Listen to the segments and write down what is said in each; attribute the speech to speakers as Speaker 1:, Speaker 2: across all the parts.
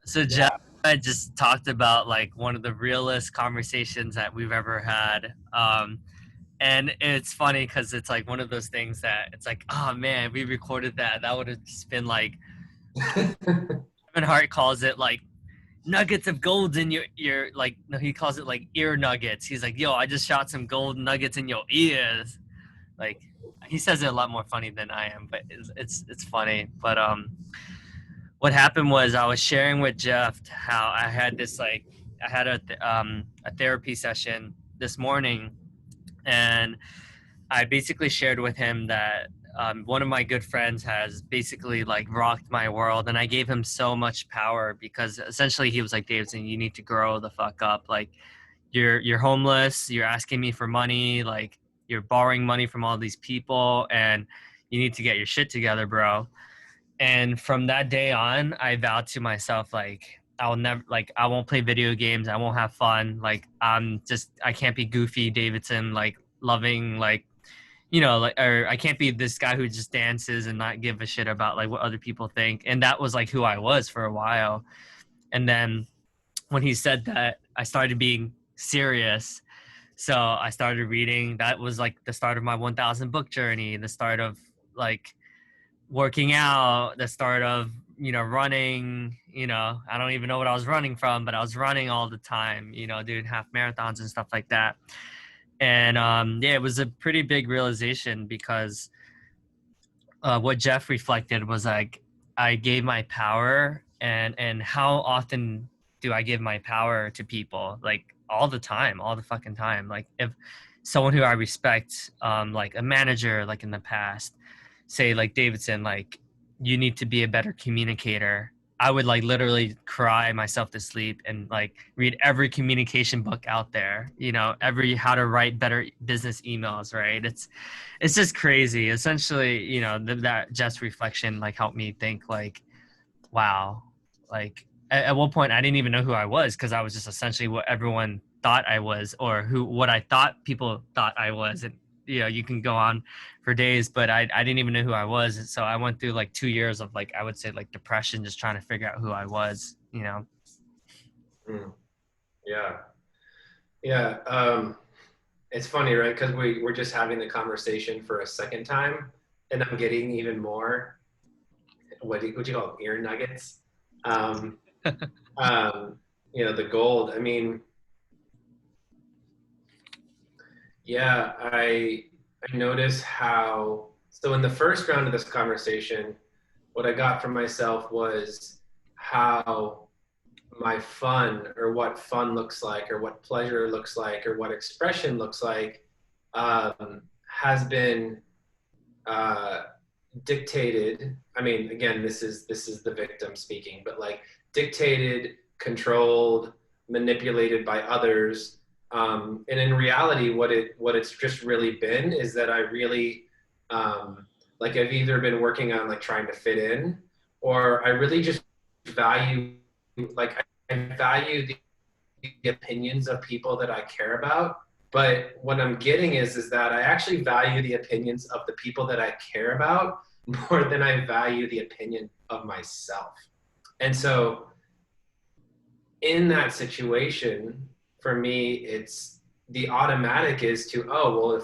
Speaker 1: So Jeff and I just talked about like one of the realest conversations that we've ever had. And it's funny because it's like one of those things that it's like, oh man, we recorded that. That would have just been like Kevin Hart calls it like nuggets of gold in your like no, he calls it like ear nuggets. He's like, yo, I just shot some gold nuggets in your ears. Like he says it a lot more funny than I am, but it's funny. But what happened was I was sharing with Jeff how I had this like I had a therapy session this morning, and I basically shared with him that one of my good friends has basically like rocked my world, and I gave him so much power because essentially he was like, Davidson, you need to grow the fuck up. Like you're homeless, you're asking me for money, like you're borrowing money from all these people, and you need to get your shit together, bro. And from that day on, I vowed to myself, like, I'll never, like, I won't play video games. I won't have fun. Like, I can't be goofy Davidson, like, loving, like, like, or I can't be this guy who just dances and not give a shit about, like, what other people think. And that was, like, who I was for a while. And then when he said that, I started being serious. So I started reading. That was, like, the start of my 1,000 book journey, the start of, like, working out, the start of running. I don't even know what I was running from, but I was running all the time, doing half marathons and stuff like that. And yeah, it was a pretty big realization because what Jeff reflected was like I gave my power, and how often do I give my power to people? Like all the time, all the fucking time. Like if someone who I respect, like a manager, like in the past, say like Davidson, like you need to be a better communicator. I would like literally cry myself to sleep and like read every communication book out there, every how to write better business emails, right? It's just crazy. Essentially, that just reflection like helped me think like, wow, like at one point I didn't even know who I was because I was just essentially what everyone thought I was, or what I thought people thought I was. And you can go on for days, but I didn't even know who I was. And so I went through like 2 years of like I would say like depression, just trying to figure out who I was.
Speaker 2: Mm, yeah. Yeah. It's funny, right? Because we're just having the conversation for a second time, and I'm getting even more, what you call them, ear nuggets? Um, the gold. I mean, yeah, I notice how, so in the first round of this conversation, what I got from myself was how my fun, or what fun looks like, or what pleasure looks like, or what expression looks like, has been uh, dictated. I mean, again, this is the victim speaking, but like dictated, controlled, manipulated by others. And in reality, what it's just really been is that I really, like, I've either been working on like trying to fit in, or I really just value, like, I value the opinions of people that I care about. But what I'm getting is that I actually value the opinions of the people that I care about more than I value the opinion of myself. And so in that situation, for me, it's the automatic is to, oh, well, if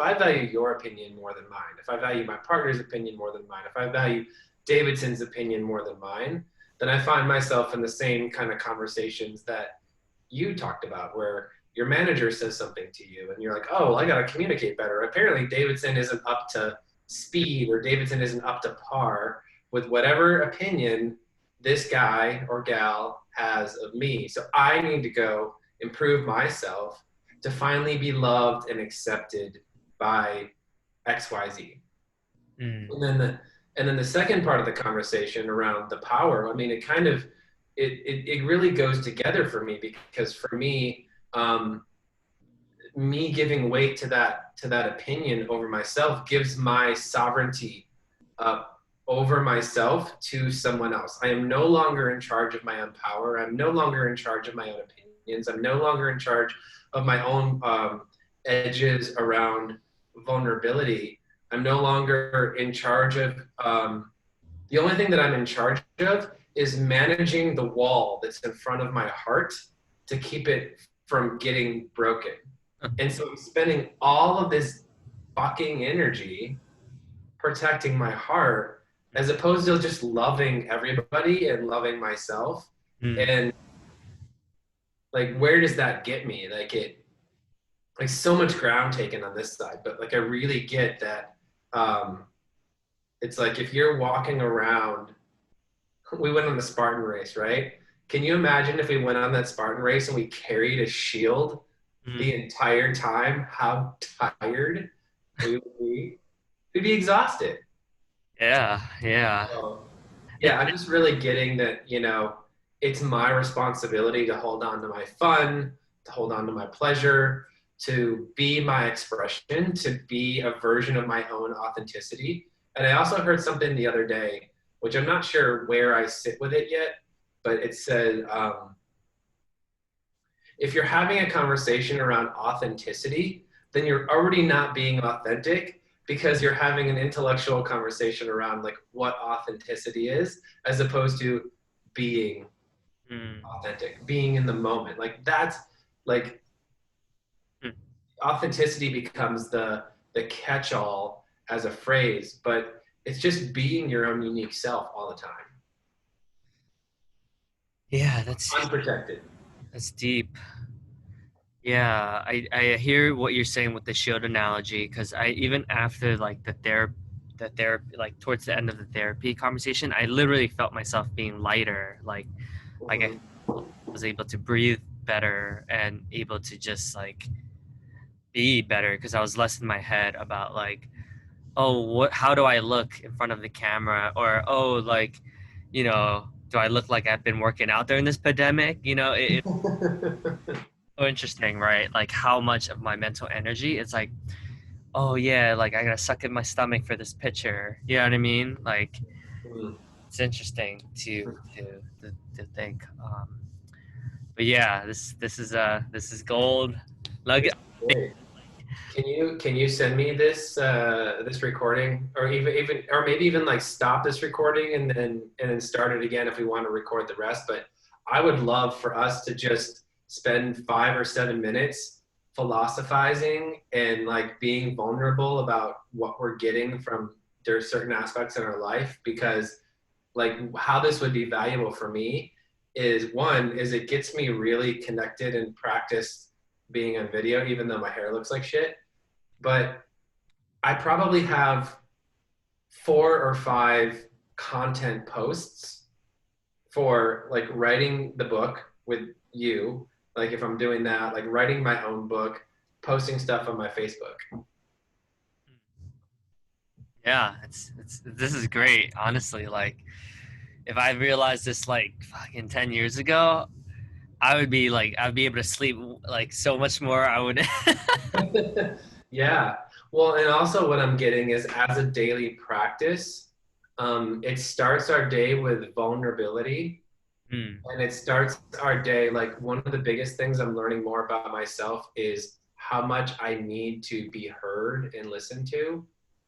Speaker 2: I value your opinion more than mine, if I value my partner's opinion more than mine, if I value Davidson's opinion more than mine, then I find myself in the same kind of conversations that you talked about, where your manager says something to you and you're like, oh, well, I got to communicate better. Apparently Davidson isn't up to speed, or Davidson isn't up to par with whatever opinion this guy or gal has of me. So I need to go improve myself to finally be loved and accepted by XYZ.
Speaker 1: Mm.
Speaker 2: And then the second part of the conversation around the power, I mean, it kind of it really goes together for me, because for me, me giving weight to that opinion over myself gives my sovereignty up over myself to someone else. I am no longer in charge of my own power. I'm no longer in charge of my own opinions. I'm no longer in charge of my own edges around vulnerability. I'm no longer in charge of The only thing that I'm in charge of is managing the wall that's in front of my heart to keep it from getting broken. And so I'm spending all of this fucking energy protecting my heart as opposed to just loving everybody and loving myself.
Speaker 1: Mm,
Speaker 2: And like, where does that get me? Like so much ground taken on this side, but like I really get that. It's like if you're walking around, we went on the Spartan race, right? Can you imagine if we went on that Spartan race and we carried a shield the
Speaker 1: mm.
Speaker 2: entire time? How tired we would be? We'd be exhausted.
Speaker 1: Yeah, yeah.
Speaker 2: So,
Speaker 1: It,
Speaker 2: yeah, I'm just really getting that, it's my responsibility to hold on to my fun, to hold on to my pleasure, to be my expression, to be a version of my own authenticity. And I also heard something the other day, which I'm not sure where I sit with it yet, but it said, if you're having a conversation around authenticity, then you're already not being authentic because you're having an intellectual conversation around like what authenticity is as opposed to being
Speaker 1: mm,
Speaker 2: authentic, being in the moment. Like that's like
Speaker 1: mm.
Speaker 2: authenticity becomes the catch-all as a phrase, but it's just being your own unique self all the time,
Speaker 1: Yeah,
Speaker 2: unprotected.
Speaker 1: that's deep. Yeah, I hear what you're saying with the shield analogy because I even after like the therapy like towards the end of the therapy conversation, I literally felt myself being lighter. Like I
Speaker 2: Mhm.
Speaker 1: was able to breathe better and able to just like be better because I was less in my head about like, oh, what how do I look in front of the camera? Or oh, like, do I look like I've been working out during this pandemic? It's so interesting, right? Like how much of my mental energy it's like, oh yeah, like I gotta suck in my stomach for this picture. You know what I mean? Like it's interesting to think. But yeah, this is gold. Like
Speaker 2: Great. Can you send me this recording, or even or maybe even like stop this recording and then start it again if we want to record the rest. But I would love for us to just spend 5 or 7 minutes philosophizing and like being vulnerable about what we're getting from there's certain aspects in our life, because like how this would be valuable for me is one is it gets me really connected and practiced being on video even though my hair looks like shit. But I probably have 4 or 5 content posts for like writing the book with you, like if I'm doing that, like writing my own book, posting stuff on my Facebook.
Speaker 1: yeah, it's this is great, honestly. Like if I realized this like fucking 10 years ago, I'd be able to sleep like so much more. I would
Speaker 2: Yeah. Well, and also what I'm getting is as a daily practice, it starts our day with vulnerability,
Speaker 1: Hmm.
Speaker 2: and it starts our day like one of the biggest things I'm learning more about myself is how much I need to be heard and listened to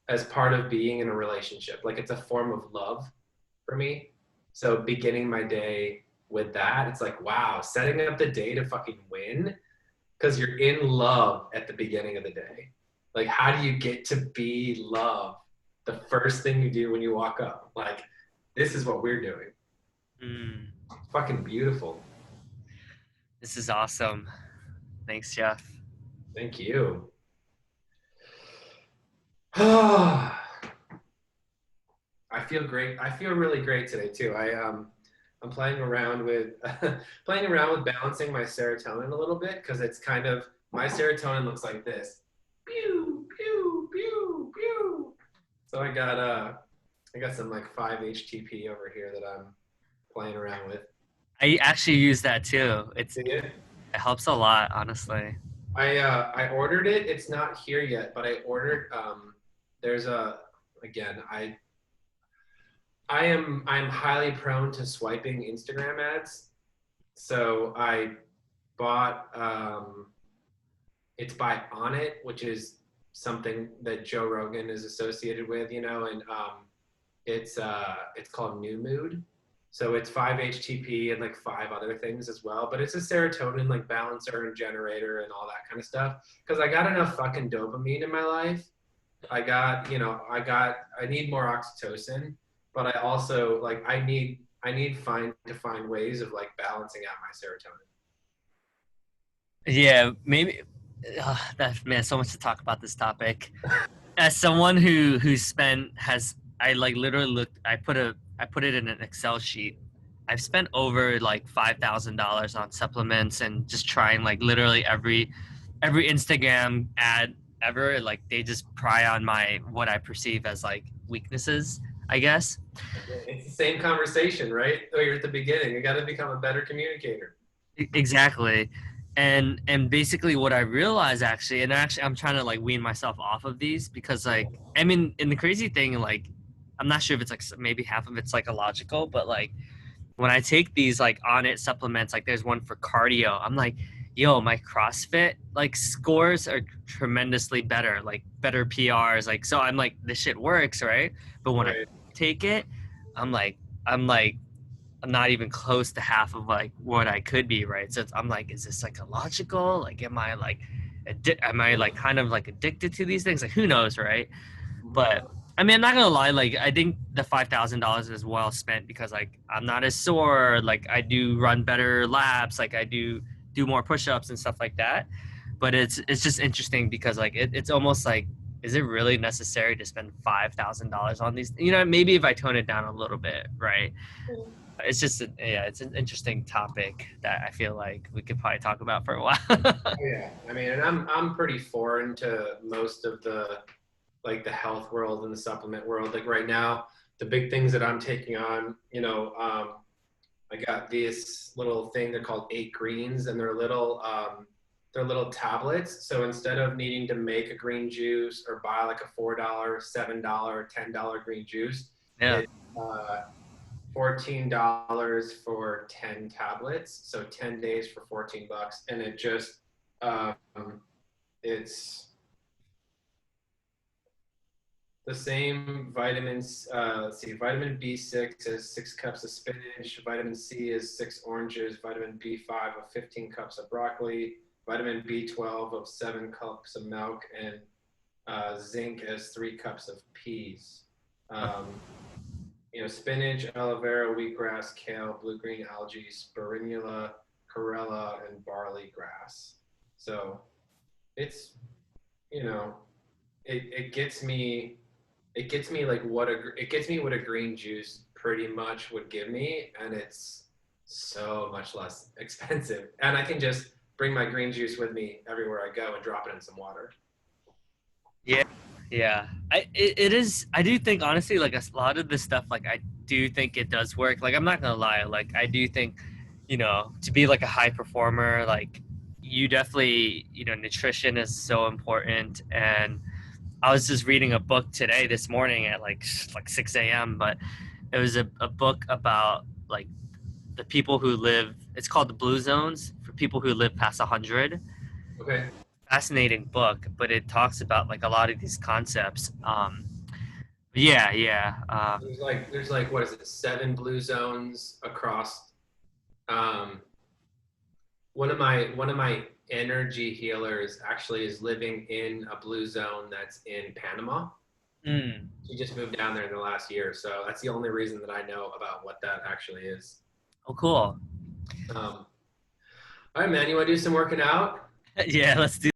Speaker 2: as part of being in a relationship. Like it's a form of love for me. So beginning my day with that, it's like, wow, setting up the day to fucking win because you're in love at the beginning of the day. Like, how do you get to be love? The first thing you do when you walk up, like, this is what we're doing.
Speaker 1: Hmm.
Speaker 2: It's fucking beautiful.
Speaker 1: This is awesome. Thanks, Jeff.
Speaker 2: Thank you. I feel great. I feel really great today too. I'm playing around with playing around with balancing my serotonin a little bit because it's kind of my serotonin looks like this. Pew pew pew pew. So I got some like 5-HTP over here that I'm playing around with.
Speaker 1: I actually use that too.
Speaker 2: See it?
Speaker 1: It helps a lot, honestly.
Speaker 2: I ordered it. It's not here yet, but I ordered. There's a again. I'm highly prone to swiping Instagram ads, so I bought. It's by On It, which is something that Joe Rogan is associated with, and It's called New Mood. So it's 5-HTP and like five other things as well. But it's a serotonin like balancer and generator and all that kind of stuff. Because I got enough fucking dopamine in my life. I need more oxytocin, but I also like I need find ways of like balancing out my serotonin.
Speaker 1: Yeah, maybe that man, so much to talk about this topic. As someone who spent has I like literally looked I put it in an Excel sheet. I've spent over like $5,000 on supplements and just trying like literally every Instagram ad ever. Like they just pry on my what I perceive as like weaknesses, I guess.
Speaker 2: It's the same conversation, right? Oh, you're at the beginning. You got to become a better communicator.
Speaker 1: Exactly. And basically what I realized actually, and actually I'm trying to like wean myself off of these because like I mean, and the crazy thing like I'm not sure if it's like maybe half of it's psychological, but like when I take these like on it supplements, like there's one for cardio, I'm like, yo, my CrossFit like scores are tremendously better, like better PRs, like so I'm like this shit works, right? But when I
Speaker 2: Right.
Speaker 1: take it, I'm like I'm like I'm not even close to half of like what I could be, right? So I'm like, is this psychological? Like, am I like kind of like addicted to these things? Like, who knows, right? But I mean, I'm not gonna lie. Like, I think the $5,000 is well spent because like I'm not as sore. Like, I do run better laps. Like, I do more push-ups and stuff like that. But it's just interesting because like it's almost like, is it really necessary to spend $5,000 on these? You know, maybe if I tone it down a little bit, right? It's just yeah, it's an interesting topic that I feel like we could probably talk about for a while.
Speaker 2: Yeah, I mean, and I'm pretty foreign to most of the like the health world and the supplement world. Like right now, the big things that I'm taking on, I got this little thing they're called 8 greens, and they're little tablets. So instead of needing to make a green juice or buy like a $4, $7, $10 green juice,
Speaker 1: Yeah.
Speaker 2: it's $14 for 10 tablets. So 10 days for $14, and um, it's the same vitamins. Let's see, vitamin B6 is 6 cups of spinach. Vitamin C is 6 oranges. Vitamin B5 of 15 cups of broccoli. Vitamin B12 of 7 cups of milk, and zinc as 3 cups of peas. Um, spinach, aloe vera, wheatgrass, kale, blue-green algae, spirulina, chlorella, and barley grass. So it's you know it gets me like it gets me what a green juice pretty much would give me, and it's so much less expensive, and I can just bring my green juice with me everywhere I go and drop it in some water.
Speaker 1: Yeah, yeah. It is. I do think honestly, like a lot of this stuff, like I do think it does work. Like I'm not gonna lie, like I do think, to be like a high performer, like you definitely, nutrition is so important. And I was just reading a book today, this morning at like 6 a.m. But it was a book about like the people who live. It's called the Blue Zones for people who live past 100.
Speaker 2: Okay.
Speaker 1: Fascinating book, but it talks about like a lot of these concepts. Yeah, yeah,
Speaker 2: There's like what is it, 7 blue zones across. um one of my energy healers actually is living in a blue zone that's in Panama.
Speaker 1: mm,
Speaker 2: She just moved down there in the last year, so that's the only reason that I know about what that actually is.
Speaker 1: oh, cool.
Speaker 2: All right, man, you want to do some working out?
Speaker 1: Yeah, let's do